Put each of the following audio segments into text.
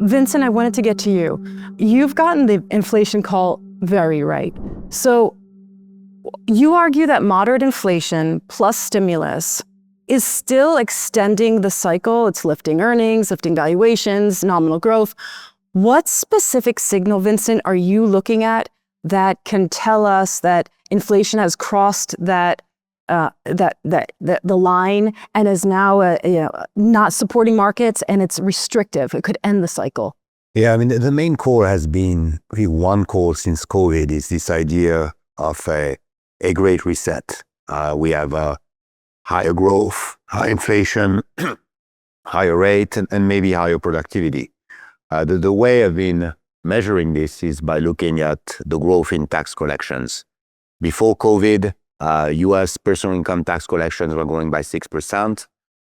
Vincent, I wanted to get to you. You've gotten the inflation call very right. So you argue that moderate inflation plus stimulus is still extending the cycle. It's lifting earnings, lifting valuations, nominal growth. What specific signal, Vincent, are you looking at that can tell us that inflation has crossed the line and is now not supporting markets, and it's restrictive? It could end the cycle. Yeah, I mean, the main core has been one core since COVID is this idea of a great reset. We have higher growth, high inflation, higher rate, and maybe higher productivity. The way I've been measuring this is by looking at the growth in tax collections. Before COVID, US personal income tax collections were growing by 6%.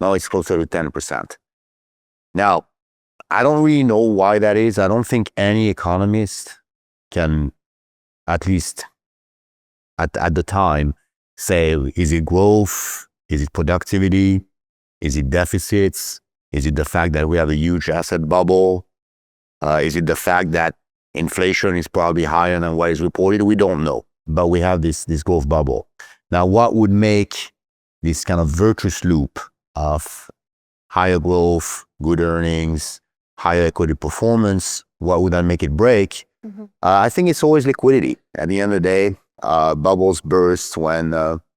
Now it's closer to 10%. Now, I don't really know why that is. I don't think any economist can, at least at the time, say, is it growth? Is it productivity? Is it deficits? Is it the fact that we have a huge asset bubble? Is it the fact that inflation is probably higher than what is reported? We don't know, but we have this growth bubble. Now, what would make this kind of virtuous loop of higher growth, good earnings, higher equity performance, what would that make it break? I think it's always liquidity. At the end of the day, bubbles burst when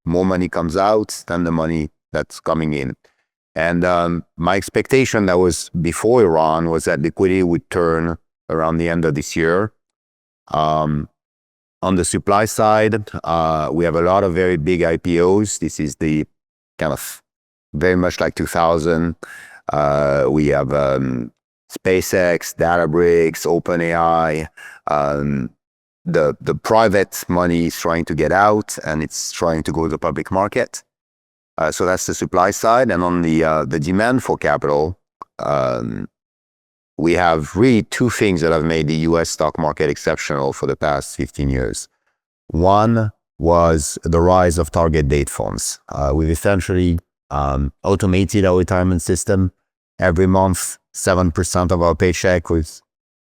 more money comes out than the money that's coming in. And my expectation that was before Iran was that liquidity would turn around the end of this year. On the supply side, we have a lot of very big IPOs. This is the kind of very much like 2000. We have SpaceX, Databricks, OpenAI. The private money is trying to get out and it's trying to go to the public market. So that's the supply side. And on the demand for capital, we have really two things that have made the US stock market exceptional for the past 15 years. One was the rise of target date funds. We've essentially automated our retirement system. Every month, 7% of our paycheck, with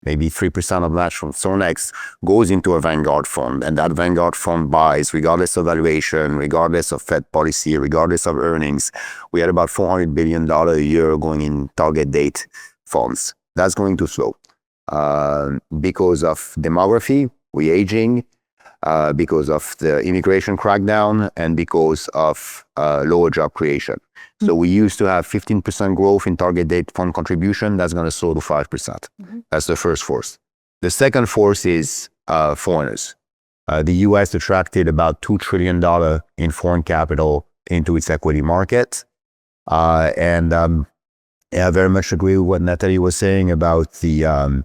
maybe 3% of that from StoneX, goes into a Vanguard fund. And that Vanguard fund buys, regardless of valuation, regardless of Fed policy, regardless of earnings. We had about $400 billion a year going in target date funds. That's going to slow because of demography, we're aging, because of the immigration crackdown, and because of lower job creation. So we used to have 15% growth in target date fund contribution. That's going to slow to 5%. That's the first force. The second force is foreigners. The US attracted about $2 trillion in foreign capital into its equity market. I very much agree with what Natalie was saying about the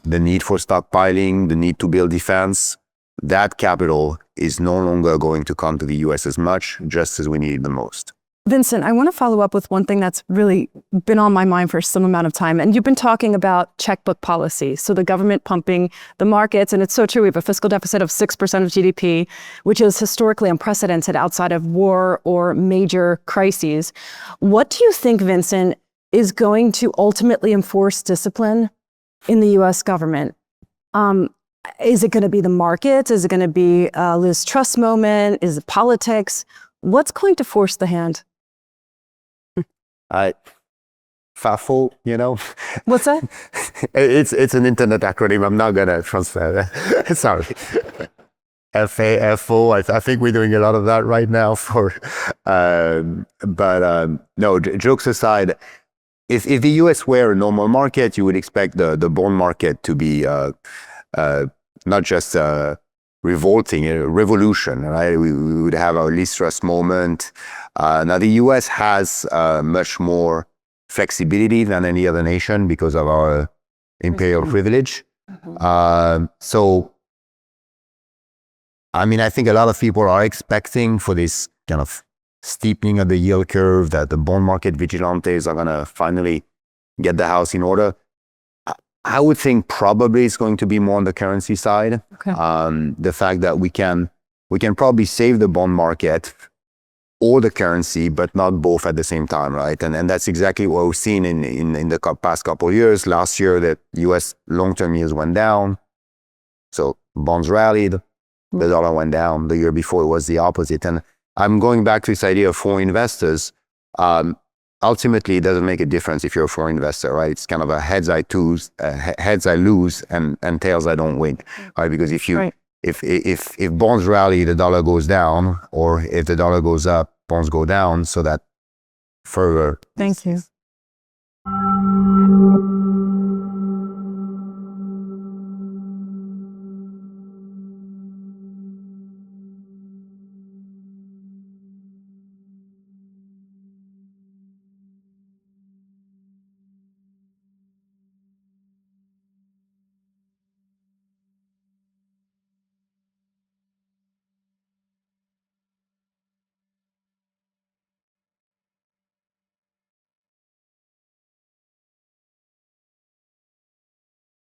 need for stockpiling, the need to build defense. That capital is no longer going to come to the US as much, just as we need it the most. Vincent, I want to follow up with one thing that's really been on my mind for some amount of time. And you've been talking about checkbook policy. So the government pumping the markets. And it's so true. We have a fiscal deficit of 6% of GDP, which is historically unprecedented outside of war or major crises. What do you think, Vincent, is going to ultimately enforce discipline in the US government? Is it going to be the markets? Is it going to be a Liz Truss moment? Is it politics? What's going to force the hand? FAFO, you know. What's that? It's an internet acronym. I'm not gonna transfer that. Sorry. FAFO. I think we're doing a lot of that right now. No. Jokes aside, if the US were a normal market, you would expect the bond market to be not just revolting, a revolution, right? We would have our Liz Truss moment. Now, the US has much more flexibility than any other nation because of our imperial privilege. So, I mean, I think a lot of people are expecting for this kind of steepening of the yield curve that the bond market vigilantes are going to finally get the house in order. I would think probably it's going to be more on the currency side. The fact that we can probably save the bond market all the currency, but not both at the same time, right? And that's exactly what we've seen in the past couple of years. Last year, that U.S. long-term yields went down, so bonds rallied, the dollar went down. The year before, it was the opposite. And I'm going back to this idea of foreign investors. Ultimately, it doesn't make a difference if you're a foreign investor, right? It's kind of a heads I lose, and tails I don't win, right? Because if you if bonds rally, the dollar goes down, or if the dollar goes up, bonds go down. So that further. Thank you.